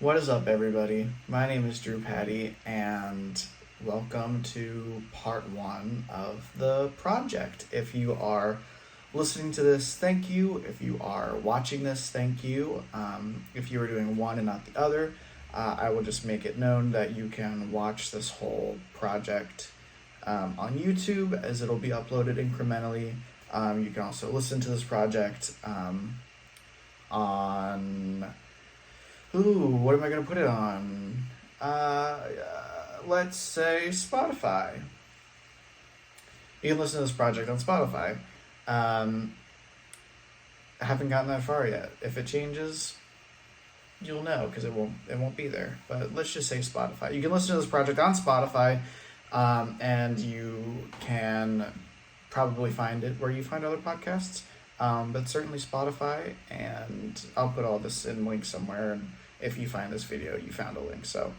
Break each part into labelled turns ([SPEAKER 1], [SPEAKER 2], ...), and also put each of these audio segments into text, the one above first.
[SPEAKER 1] What is up, everybody? My name is Drew Patty, and welcome to part one of the project. If you are listening to this, thank you. If you are watching this, thank you. If you are doing one and not the other, I will just make it known that you can watch this whole project on YouTube as it'll be uploaded incrementally. You can also listen to this project on what am I going to put it on? Let's say Spotify. You can listen to this project on Spotify. I haven't gotten that far yet. If it changes, you'll know because it won't be there. But let's just say Spotify. You can listen to this project on Spotify, and you can probably find it where you find other podcasts. But certainly Spotify, and I'll put all this in links somewhere. And if you find this video, you found a link. So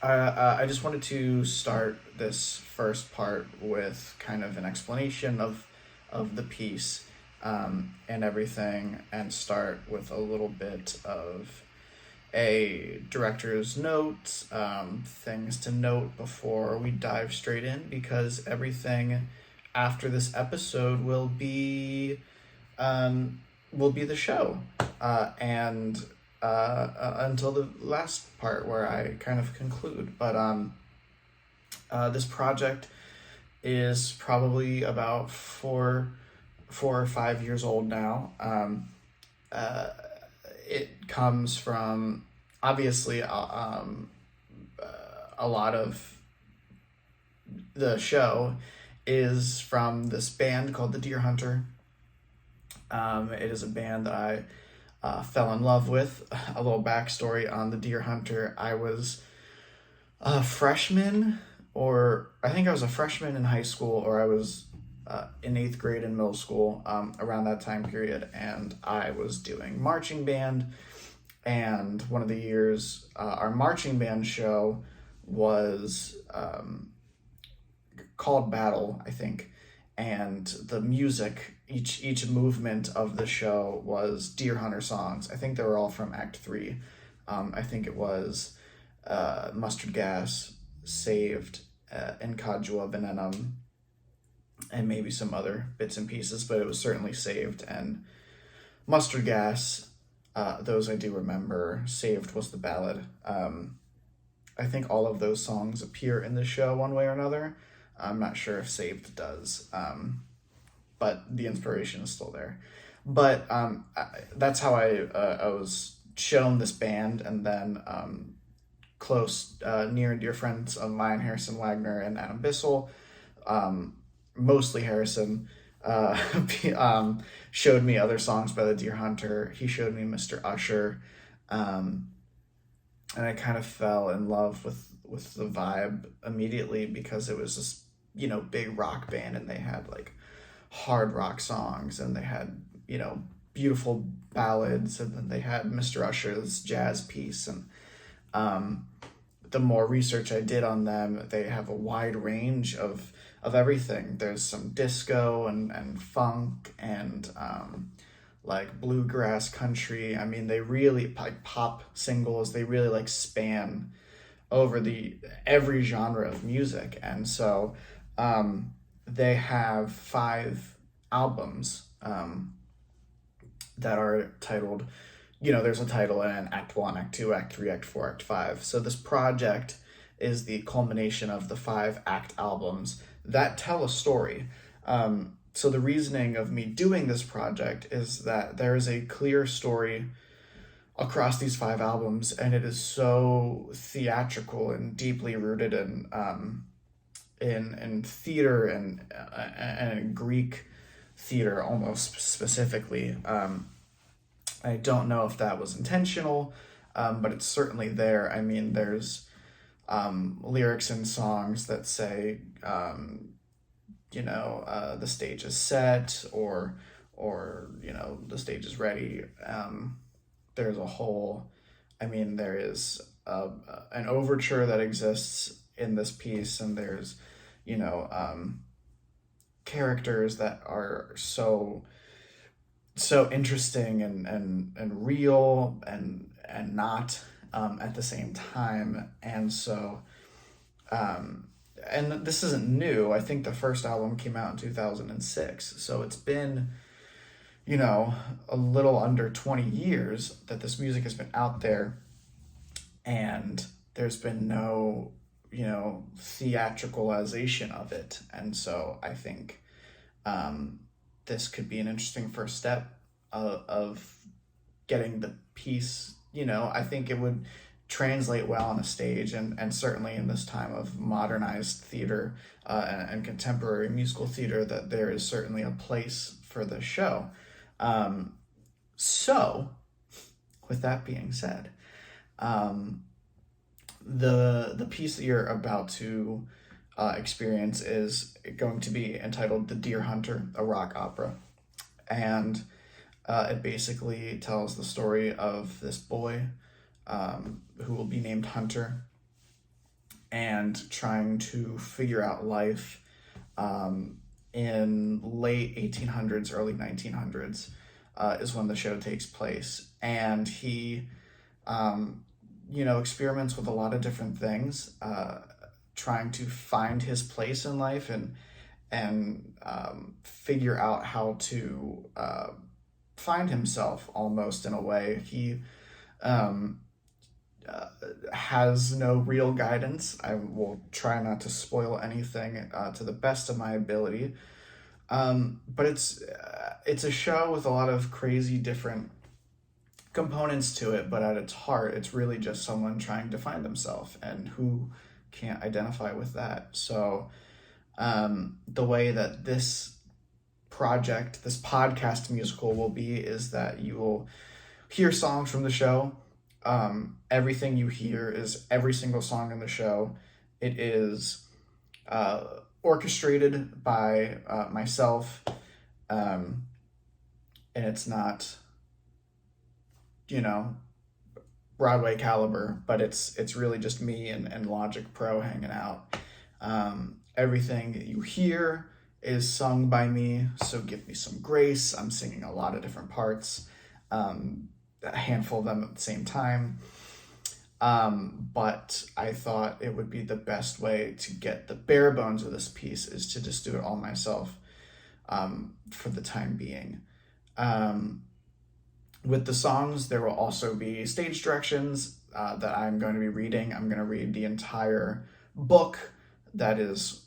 [SPEAKER 1] I just wanted to start this first part with kind of an explanation of the piece and everything, and start with a little bit of a director's note, things to note before we dive straight in, because everything after this episode will be the show, and until the last part where I kind of conclude. But this project is probably about four or 5 years old now. It comes from obviously a lot of the show is from this band called the Deer Hunter. It is a band that I fell in love with. A little backstory on the Deer Hunter: I was a freshman, or I think I was a freshman in high school, or I was in 8th grade in middle school, around that time period, and I was doing marching band. And one of the years, our marching band show was called Battle, I think, and the music, each movement of the show was Deer Hunter songs. I think they were all from Act 3. I think it was Mustard Gas, Saved, Incadua Venenum, and maybe some other bits and pieces, but it was certainly Saved and Mustard Gas. Those I do remember. Saved was the ballad. I think all of those songs appear in the show one way or another. I'm not sure if Saved does, but the inspiration is still there. But that's how I was shown this band, and then close, near and dear friends of mine, Harrison Wagner and Adam Bissell, mostly Harrison, showed me other songs by the Deer Hunter. He showed me Mr. Usher, and I kind of fell in love with the vibe immediately, because it was this big rock band, and they had like hard rock songs, and they had beautiful ballads, and then they had Mr. Usher's jazz piece. And the more research I did on them, they have a wide range of everything. There's some disco and funk and like bluegrass country. I mean, they really, like, pop singles, they really like span over every genre of music. And so they have 5 albums that are titled, there's a title in Act 1, Act 2, Act 3, Act 4, Act 5. So this project is the culmination of the 5 act albums that tell a story. So the reasoning of me doing this project is that there is a clear story across these 5 albums, and it is so theatrical and deeply rooted in theater and Greek theater, almost specifically. I don't know if that was intentional, but it's certainly there. I mean, there's lyrics in songs that say, the stage is set, or the stage is ready. There's a whole, there is an overture that exists in this piece, and there's characters that are so interesting and real and not at the same time. And so, and this isn't new. I think the first album came out in 2006. So it's been, a little under 20 years that this music has been out there, and there's been no, theatricalization of it. And so I think this could be an interesting first step of getting the piece. I think it would translate well on a stage, and certainly in this time of modernized theater and contemporary musical theater, that there is certainly a place for the show. So, with that being said, the piece that you're about to experience is going to be entitled "The Deer Hunter," a rock opera, and it basically tells the story of this boy who will be named Hunter, and trying to figure out life in late 1800s, early 1900s is when the show takes place. And he, experiments with a lot of different things, trying to find his place in life and figure out how to find himself, almost, in a way. He has no real guidance. I will try not to spoil anything to the best of my ability. But it's a show with a lot of crazy different components to it, but at its heart, it's really just someone trying to find themselves, and who can't identify with that. So the way that this podcast musical will be is that you will hear songs from the show. Everything you hear is every single song in the show. It is orchestrated by myself, and it's not, Broadway caliber, but it's really just me and Logic Pro hanging out. Everything that you hear is sung by me, so give me some grace. I'm singing a lot of different parts, a handful of them at the same time. But I thought it would be the best way to get the bare bones of this piece is to just do it all myself for the time being. With the songs, there will also be stage directions that I'm going to be reading. I'm going to read the entire book. That is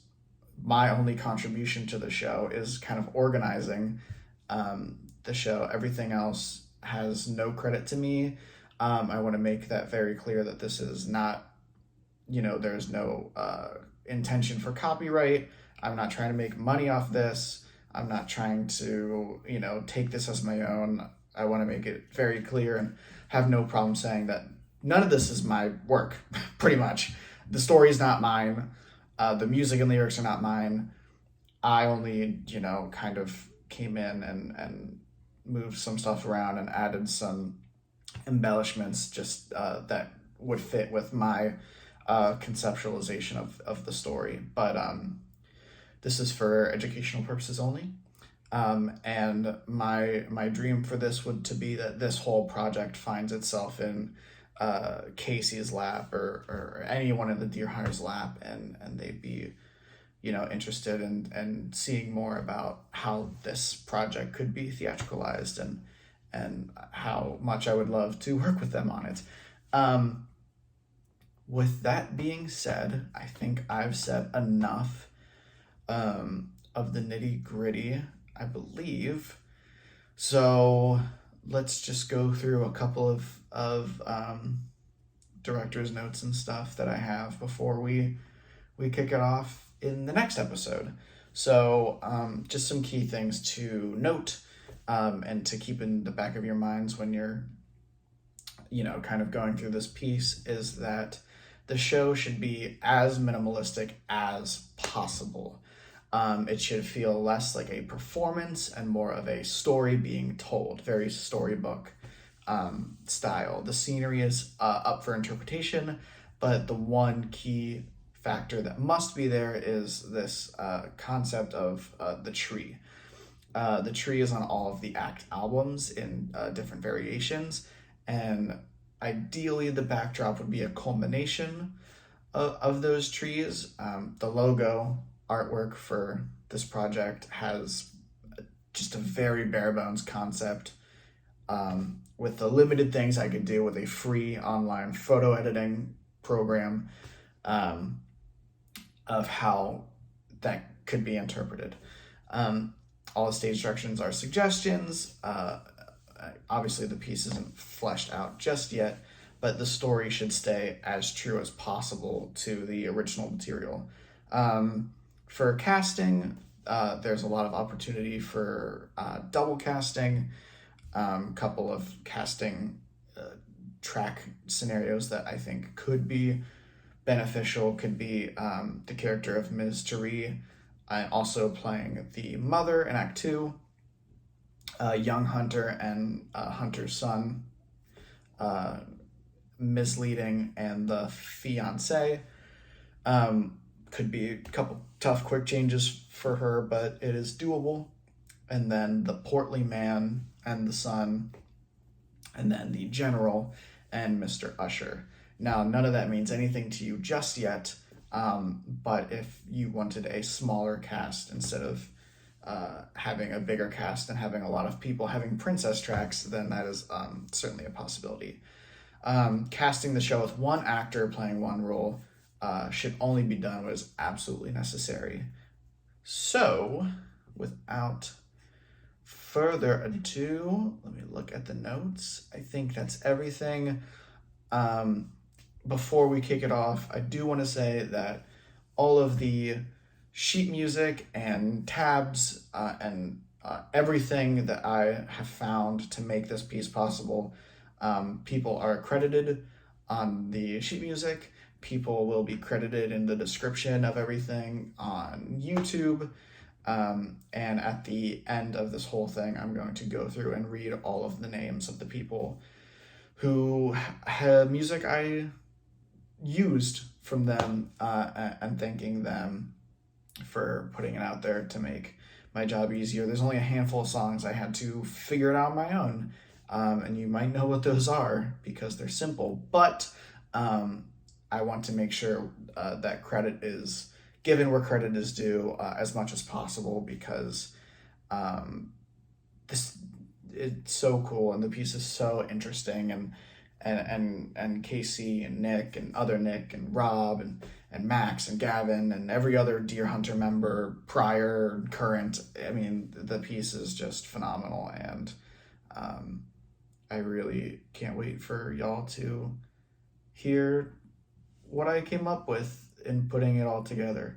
[SPEAKER 1] my only contribution to the show, is kind of organizing the show. Everything else has no credit to me. I want to make that very clear, that this is not, there's no intention for copyright. I'm not trying to make money off this. I'm not trying to, take this as my own. I want to make it very clear and have no problem saying that none of this is my work, pretty much. The story is not mine. The music and lyrics are not mine. I only, kind of came in and moved some stuff around and added some embellishments just that would fit with my conceptualization of the story. But this is for educational purposes only. And my dream for this would to be that this whole project finds itself in Casey's lap, or anyone in the Deer Hunter's lap, and they'd be, interested in seeing more about how this project could be theatricalized, and how much I would love to work with them on it. With that being said, I think I've said enough of the nitty-gritty, I believe. So let's just go through a couple of director's notes and stuff that I have before we kick it off in the next episode. So just some key things to note and to keep in the back of your minds when you're, kind of going through this piece, is that the show should be as minimalistic as possible. It should feel less like a performance and more of a story being told, very storybook style. The scenery is up for interpretation, but the one key factor that must be there is this concept of the tree. The tree is on all of the ACT albums in different variations, and ideally, the backdrop would be a culmination of those trees. The logo artwork for this project has just a very bare bones concept, with the limited things I could do with a free online photo editing program, of how that could be interpreted. All the stage directions are suggestions. Obviously, the piece isn't fleshed out just yet, but the story should stay as true as possible to the original material. For casting, there's a lot of opportunity for double casting, couple of casting track scenarios that I think could be beneficial could be the character of Ms. Tari, also playing the mother in Act 2, young Hunter and Hunter's son, misleading, and the fiance. Could be a couple tough, quick changes for her, but it is doable. And then the portly man and the son, and then the general and Mr. Usher. Now, none of that means anything to you just yet, but if you wanted a smaller cast instead of having a bigger cast and having a lot of people having princess tracks, then that is certainly a possibility. Casting the show with one actor playing one role should only be done when it's absolutely necessary. So, without further ado, let me look at the notes. I think that's everything. Before we kick it off, I do want to say that all of the sheet music and tabs and everything that I have found to make this piece possible, people are credited on the sheet music. People will be credited in the description of everything on YouTube. And at the end of this whole thing, I'm going to go through and read all of the names of the people who had music I used from them, and thanking them for putting it out there to make my job easier. There's only a handful of songs I had to figure it out on my own, and you might know what those are because they're simple, but I want to make sure that credit is given where credit is due, as much as possible, because it's so cool and the piece is so interesting, and Casey and Nick and other Nick and Rob and Max and Gavin and every other Deer Hunter member, prior, current. I mean, the piece is just phenomenal, and I really can't wait for y'all to hear what I came up with in putting it all together.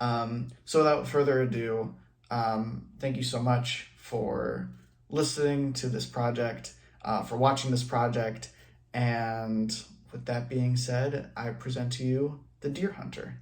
[SPEAKER 1] So without further ado, thank you so much for listening to this project, for watching this project, and with that being said, I present to you the Deer Hunter.